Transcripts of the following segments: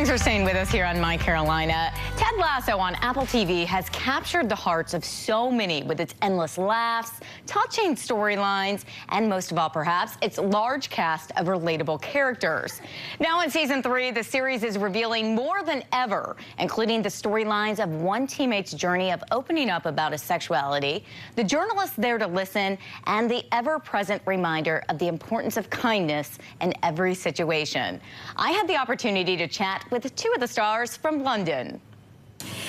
Thanks for staying with us here on My Carolina. Ted Lasso on Apple TV has captured the hearts of so many with its endless laughs, touching storylines, and most of all, perhaps, its large cast of relatable characters. Now in season 3, the series is revealing more than ever, including the storylines of one teammate's journey of opening up about his sexuality, the journalist there to listen, and the ever-present reminder of the importance of kindness in every situation. I had the opportunity to chat with two of the stars from London.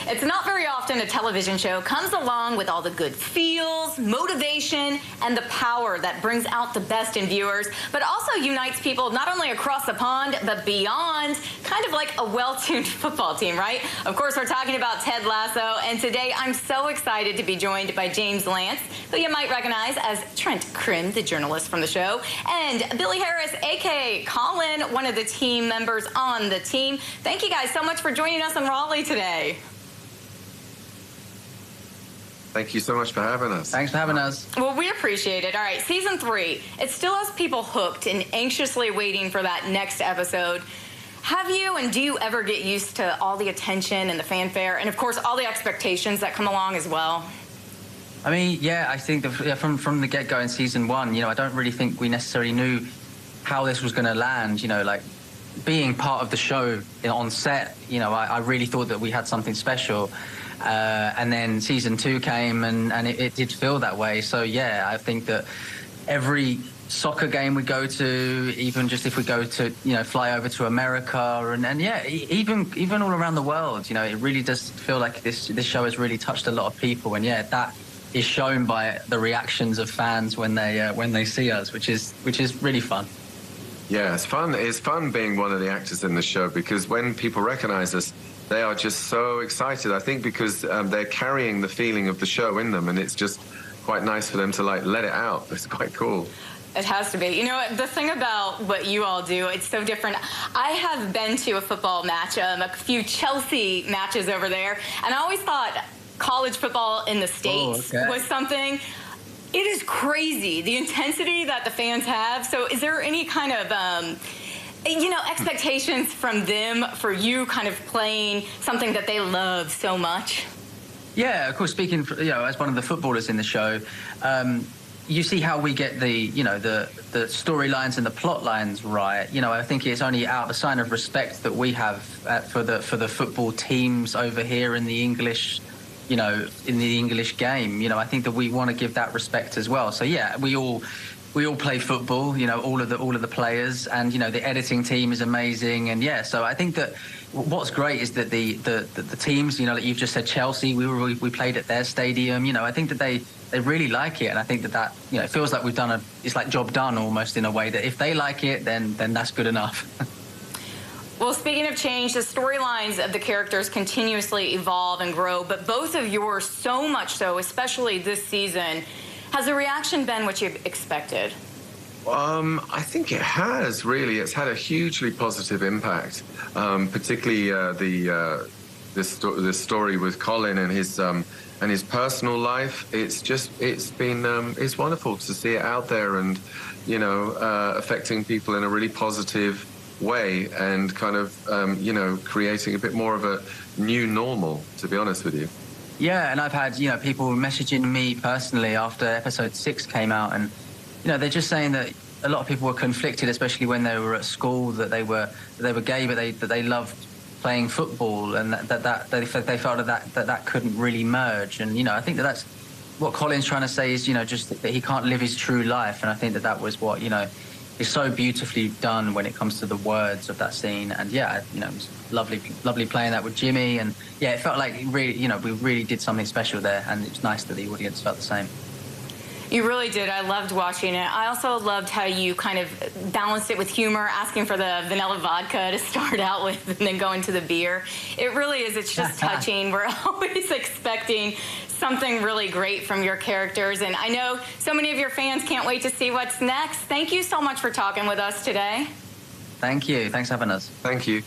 It's not very often a television show comes along with all the good feels, motivation, and the power that brings out the best in viewers, but also unites people not only across the pond, but beyond, kind of like a well-tuned football team, right? Of course, we're talking about Ted Lasso, and today I'm so excited to be joined by James Lance, who you might recognize as Trent Crimm, the journalist from the show, and Billy Harris, a.k.a. Colin, one of the team members on the team. Thank you guys so much for joining us in Raleigh today. Thank you so much for having us. Thanks for having us. Well, we appreciate it. All right, season 3, it still has people hooked and anxiously waiting for that next episode. Have you and do you ever get used to all the attention and the fanfare and, of course, all the expectations that come along as well? I mean, yeah, I think from the get-go in season 1, I don't really think we necessarily knew how this was going to land, like being part of the show on set, I really thought that we had something special. And then season 2 came and it did feel that way. So, yeah, I think that every soccer game we go to, even just if we go to, fly over to America and yeah, even all around the world, it really does feel like this show has really touched a lot of people. And, yeah, that is shown by the reactions of fans when they see us, which is really fun. Yeah, it's fun. It's fun being one of the actors in the show because when people recognize us, they are just so excited, I think, because they're carrying the feeling of the show in them, and it's just quite nice for them to, let it out. It's quite cool. It has to be. The thing about what you all do, it's so different. I have been to a football match, a few Chelsea matches over there, and I always thought college football in the States was something. It is crazy, the intensity that the fans have. So is there any kind of expectations from them for you kind of playing something that they love so much? Yeah, of course, speaking, as one of the footballers in the show, you see how we get the storylines and the plot lines right. I think it's only out of a sign of respect that we have for the football teams over here in the English, in the English game. I think that we want to give that respect as well. So yeah, we all play football, all of the players, and the editing team is amazing, and yeah. So I think that what's great is that the teams, like you've just said, Chelsea, we played at their stadium. I think that they really like it, and I think that it feels like we've done it's like job done almost in a way that if they like it, then that's good enough. Well, speaking of change, the storylines of the characters continuously evolve and grow, but both of yours so much so, especially this season. Has the reaction been what you expected? I think it has, really. It's had a hugely positive impact, particularly this story with Colin and his personal life. It's wonderful to see it out there and, affecting people in a really positive way and kind of, creating a bit more of a new normal, to be honest with you. Yeah, and I've had, people messaging me personally after episode 6 came out, and, they're just saying that a lot of people were conflicted, especially when they were at school, that they were gay, but that they loved playing football, and that they felt that couldn't really merge. And, I think that's what Colin's trying to say is, just that he can't live his true life. And I think that was what, is so beautifully done when it comes to the words of that scene. And yeah, it was lovely playing that with Jimmy, and yeah, it felt like really, we really did something special there, and it's nice that the audience felt the same. You really did. I loved watching it. I also loved how you kind of balanced it with humor, asking for the vanilla vodka to start out with and then go into the beer. It really is. It's just touching. We're always expecting something really great from your characters, and I know so many of your fans can't wait to see what's next. Thank you so much for talking with us today. Thank you. Thanks for having us. Thank you.